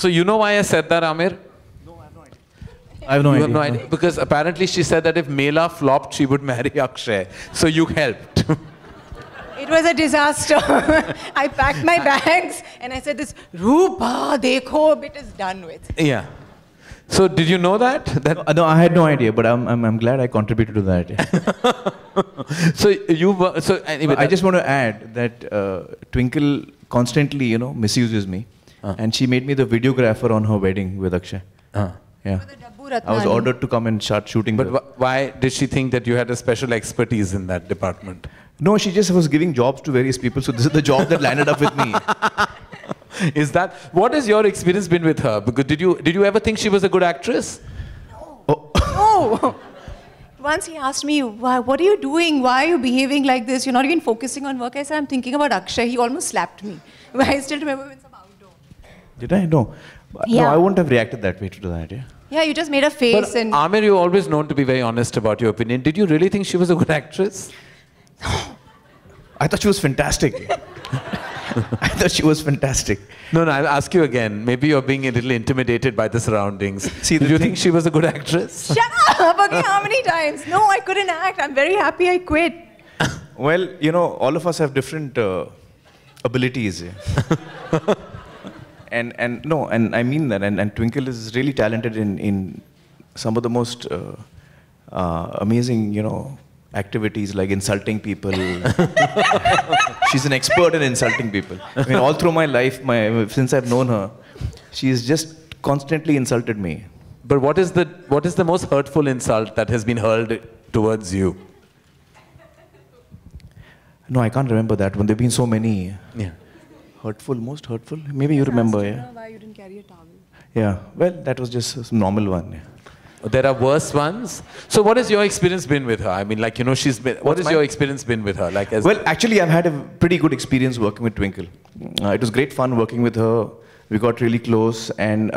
So you know why I said that, Aamir? I have no idea. You have no idea? Because apparently she said that if Mela flopped, she would marry Akshay. So you helped. It was a disaster. I packed my bags and I said, this Rupa, dekho bit is done with. Yeah. So did you know that? No, I had no idea, but I'm glad I contributed to that. Yeah. So anyway, I just want to add that Twinkle constantly, you know, misuses me, and she made me the videographer on her wedding with Akshay. Yeah. I was ordered to come and start shooting. But why did she think that you had a special expertise in that department? No, she just was giving jobs to various people, so this is the job that landed up with me. What has your experience been with her? Because did you ever think she was a good actress? No. Oh. No. Once he asked me, what are you doing? Why are you behaving like this? You're not even focusing on work. I said, I'm thinking about Akshay. He almost slapped me. I still remember in some outdoor. Did I? No. Yeah. No, I wouldn't have reacted that way to that, yeah. Yeah, you just made a face. But Aamir, you're always known to be very honest about your opinion. Did you really think she was a good actress? I thought she was fantastic. I thought she was fantastic. No, I'll ask you again. Maybe you're being a little intimidated by the surroundings. Did you think she was a good actress? Shut up! Okay, how many times? No, I couldn't act. I'm very happy I quit. Well, you know, all of us have different abilities. Yeah. and I mean that. And Twinkle is really talented in some of the most amazing, you know, activities like insulting people. She's an expert in insulting people. I mean, all through my life, since I've known her, she's just constantly insulted me. But what is the most hurtful insult that has been hurled towards you? No, I can't remember that one. There've been so many. Yeah. Hurtful, most hurtful? Maybe you remember, yeah. Why you didn't carry a towel? Yeah. Well, that was just a normal one. Yeah. There are worse ones. So what has your experience been with her? I mean, like, you know, what has your experience been with her? Like, well, actually, I've had a pretty good experience working with Twinkle. It was great fun working with her. We got really close, and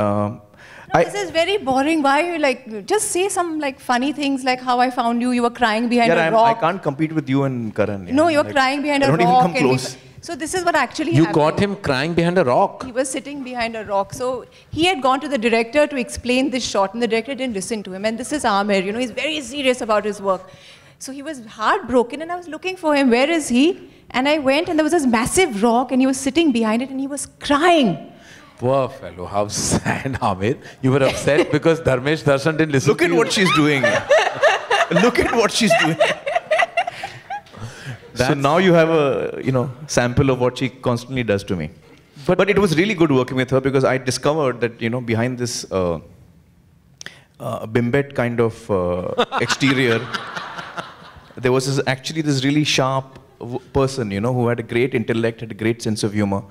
this is very boring. Why are you like, just say some like funny things like how I found you. You were crying behind a rock. I can't compete with you and Karan. Yeah. No, you were crying behind a rock. I don't even come close. So this is what actually happened. You got him crying behind a rock? He was sitting behind a rock. So he had gone to the director to explain this shot, and the director didn't listen to him. And this is Aamir, you know, he's very serious about his work. So he was heartbroken, and I was looking for him. Where is he? And I went, and there was this massive rock, and he was sitting behind it, and he was crying. Poor fellow, how sad, Aamir. You were upset because Dharmesh Darshan didn't listen to you. Look at what she's doing. Look at what she's doing. So now you have a, you know, sample of what she constantly does to me. But it was really good working with her because I discovered that, you know, behind this bimbet kind of exterior, there was actually this really sharp person, you know, who had a great intellect, had a great sense of humor,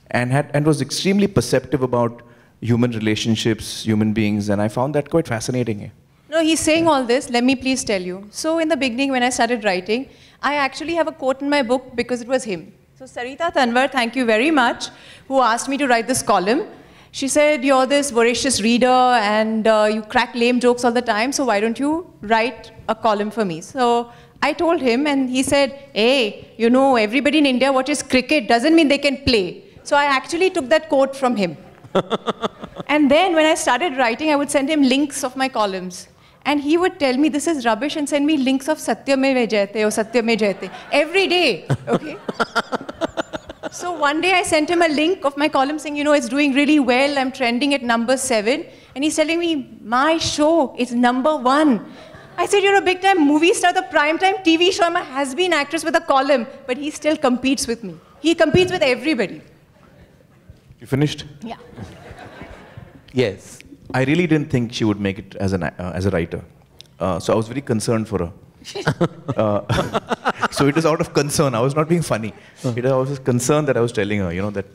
and was extremely perceptive about human relationships, human beings, and I found that quite fascinating. No, he's saying all this. Let me please tell you. So in the beginning, when I started writing, I actually have a quote in my book because it was him. So Sarita Tanwar, thank you very much, who asked me to write this column. She said, you're this voracious reader and you crack lame jokes all the time, so why don't you write a column for me? So I told him, and he said, hey, you know, everybody in India watches cricket, doesn't mean they can play. So I actually took that quote from him. And then when I started writing, I would send him links of my columns. And he would tell me this is rubbish and send me links of Satyame Jayate or Satyame Jayate every day, okay? So one day I sent him a link of my column saying, you know, it's doing really well, I'm trending at number 7. And he's telling me, my show is number 1. I said, you're a big time movie star, the prime time TV show, I'm a has-been actress with a column, but he still competes with me. He competes with everybody. You finished? Yeah. Yes. I really didn't think she would make it as a writer. So I was very concerned for her. So it was out of concern. I was not being funny. I was just concerned that I was telling her, you know, that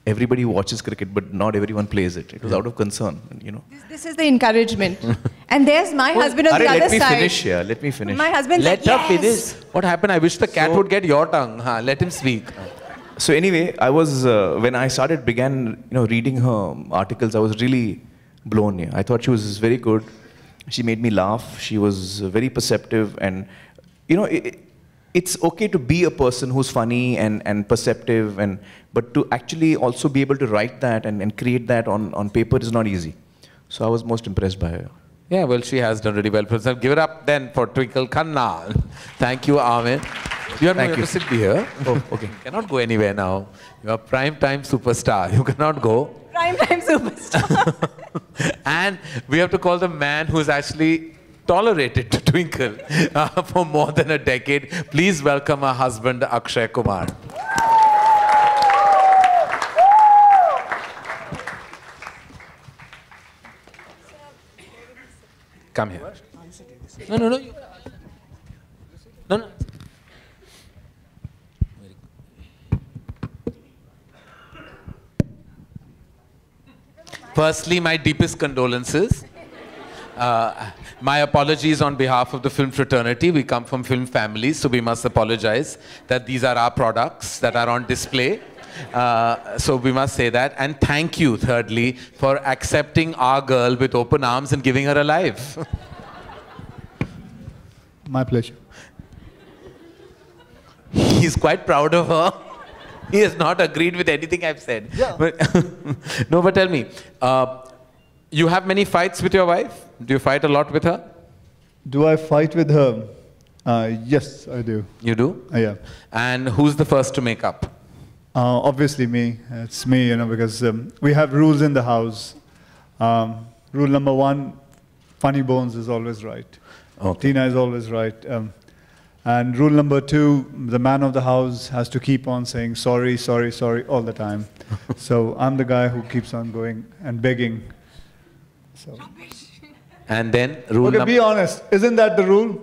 everybody watches cricket, but not everyone plays it. It was out of concern, you know. This is the encouragement. And there's my husband on the other side. Let me finish, yeah. Let me finish. My husband Let her finish. What happened? I wish the cat would get your tongue. Let him speak. So anyway, I was, when I began, you know, reading her articles, I was really blown. Yeah. I thought she was very good. She made me laugh. She was very perceptive, and you know, it's okay to be a person who's funny and perceptive, but to actually also be able to write that and create that on paper is not easy. So I was most impressed by her. Yeah, well, she has done really well for herself. Give it up then for Twinkle Khanna. Thank you, Aamir. You have to sit here. Oh, okay. You cannot go anywhere now. You are prime time superstar. You cannot go. Prime time superstar. And we have to call the man who's actually tolerated Twinkle for more than a decade. Please welcome her husband, Akshay Kumar. Come here. No. No. Firstly, my deepest condolences. My apologies on behalf of the film fraternity. We come from film families, so we must apologize that these are our products that are on display. So we must say that. And thank you, thirdly, for accepting our girl with open arms and giving her a life. My pleasure. He's quite proud of her. He has not agreed with anything I've said. Yeah. But, no, but tell me, you have many fights with your wife? Do you fight a lot with her? Do I fight with her? Yes, I do. You do? Yeah. And who's the first to make up? Obviously me. It's me, because we have rules in the house. Rule number 1, funny bones is always right. Okay. Tina is always right. And rule number 2, the man of the house has to keep on saying sorry, sorry, sorry all the time. So I'm the guy who keeps on going and begging. So. And then rule Okay, number... be honest. Isn't that the rule?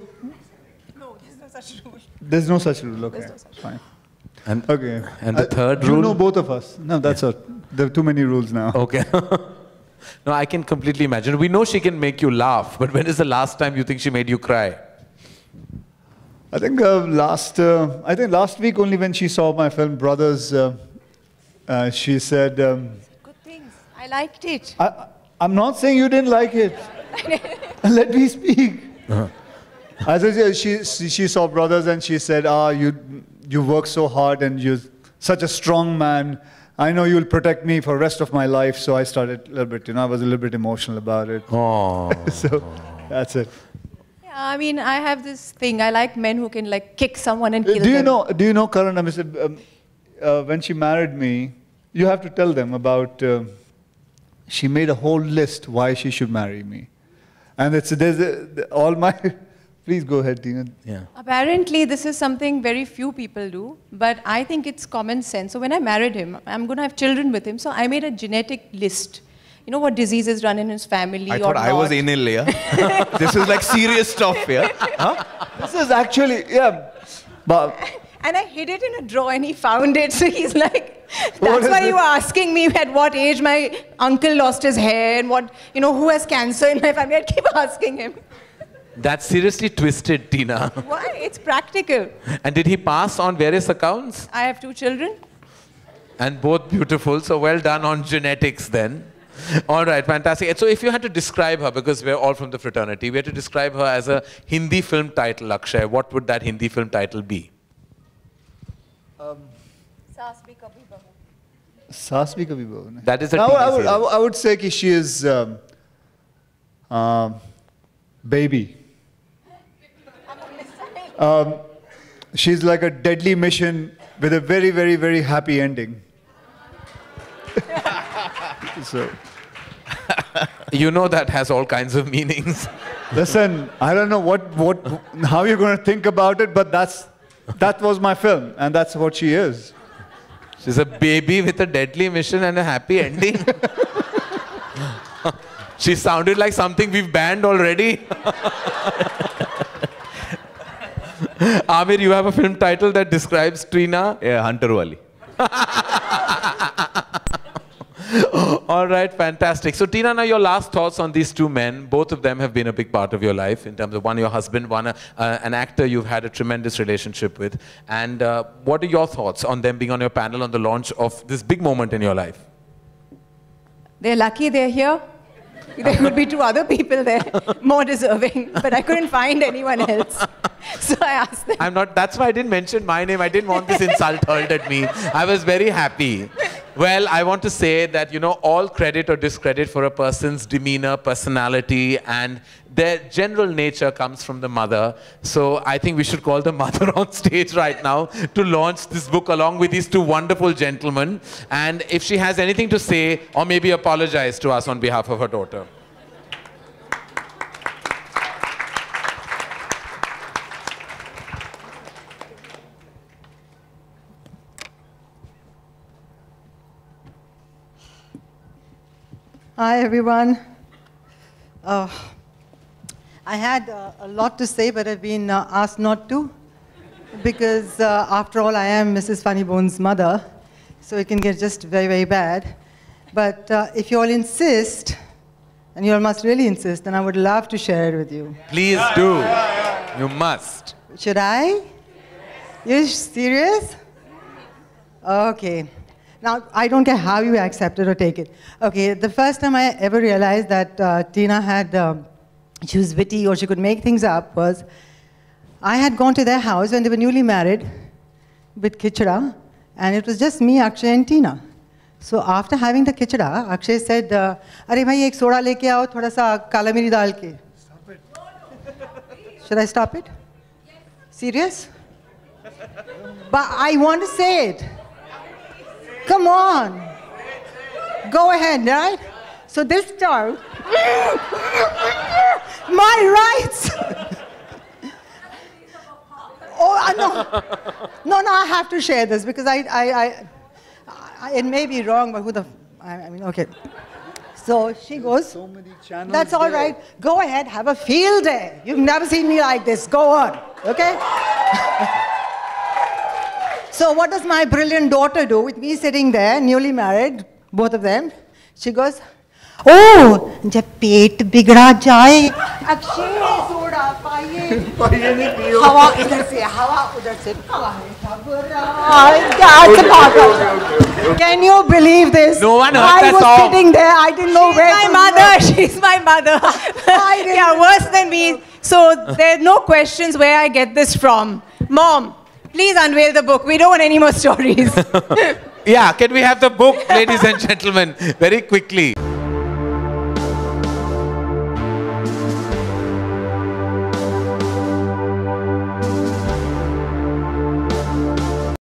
No, there's no such rule. There's no such rule. Okay, no such fine. And, Okay. and the third rule? You know both of us. No, that's all. There are too many rules now. Okay. No, I can completely imagine. We know she can make you laugh, but when is the last time you think she made you cry? I think last week only when she saw my film Brothers, she said, Good things. I liked it. I'm not saying you didn't like it. Let me speak. As I said, she saw Brothers and she said, you work so hard and you're such a strong man. I know you'll protect me for the rest of my life. So I started a little bit, I was a little bit emotional about it. Oh. So that's it. Yeah, I mean, I have this thing. I like men who can like kick someone and kill them. Do you know Karan? When she married me, you have to tell them about, she made a whole list why she should marry me. And all my, please go ahead, Tina. Yeah. Apparently, this is something very few people do, but I think it's common sense. So when I married him, I'm going to have children with him. So I made a genetic list. You know what diseases run in his family I or thought I was not. anal, yeah? This is like serious stuff, yeah? Huh? This is actually, yeah. But And I hid it in a drawer and he found it. So he's like, What that's is why it? you were asking me at what age my uncle lost his hair and what, who has cancer in my family. I'd keep asking him. That's seriously twisted, Tina. Why? It's practical. And did he pass on various accounts? I have 2 children. And both beautiful, so well done on genetics then. All right, fantastic. So if you had to describe her, because we're all from the fraternity, we had to describe her as a Hindi film title, Akshay, what would that Hindi film title be? Saas bhi kabhi bahu. Saas bhi kabhi bahu nahi. That is a Now, TV series. I would say that she is baby. She's like a deadly mission with a very, very, very happy ending. So, You know that has all kinds of meanings. listen, I don't know how you're going to think about it, but that was my film, and that's what she is. She's a baby with a deadly mission and a happy ending. She sounded like something we've banned already. Aamir, you have a film title that describes Tina? Yeah, Hunter Wali. All right, fantastic. So Tina, now your last thoughts on these 2 men. Both of them have been a big part of your life in terms of one, your husband, one, an actor you've had a tremendous relationship with. And what are your thoughts on them being on your panel on the launch of this big moment in your life? They're lucky they're here. There could be 2 other people there, more deserving, but I couldn't find anyone else. So I asked them. I'm not, that's why I didn't mention my name. I didn't want this insult hurled at me. I was very happy. Well, I want to say that, you know, all credit or discredit for a person's demeanor, personality, and their general nature comes from the mother. So I think we should call the mother on stage right now to launch this book along with these two wonderful gentlemen. And if she has anything to say, or maybe apologize to us on behalf of her daughter. Hi, everyone. I had a lot to say, but I've been asked not to, because after all, I am Mrs. Funnybone's mother, so it can get just very, very bad. But if you all insist, and you all must really insist, then I would love to share it with you. Please do. You must. Should I? You're serious? Okay. Now, I don't care how you accept it or take it. Okay, the first time I ever realized that Tina had, she was witty or she could make things up was, I had gone to their house when they were newly married with Kichada, and it was just me, Akshay, and Tina. So after having the Kichada, Akshay said, "Arey bhai, ek soda leke aao, thoda sa kala miri dal ke." Stop it. Should I stop it? Yes. Serious? But I want to say it. Come on. Go ahead, right? So this time, my rights. Oh, no. No, I have to share this because it may be wrong, but who the, I mean, okay. So she goes, so many channels that's all right. Go ahead, have a field day. You've never seen me like this. Go on, okay? So what does my brilliant daughter do with me sitting there, newly married, both of them? She goes, "Oh, जब पेट बिगड़ा जाए, Akshay soda पाइए, हवा इधर से, हवा उधर से, Can you believe this? No one heard I that was song. sitting there, I didn't know where My to mother, look. she's my mother. Yeah, worse than me. So there are no questions where I get this from. Mom, please unveil the book. We don't want any more stories. Yeah, can we have the book, ladies and gentlemen, very quickly?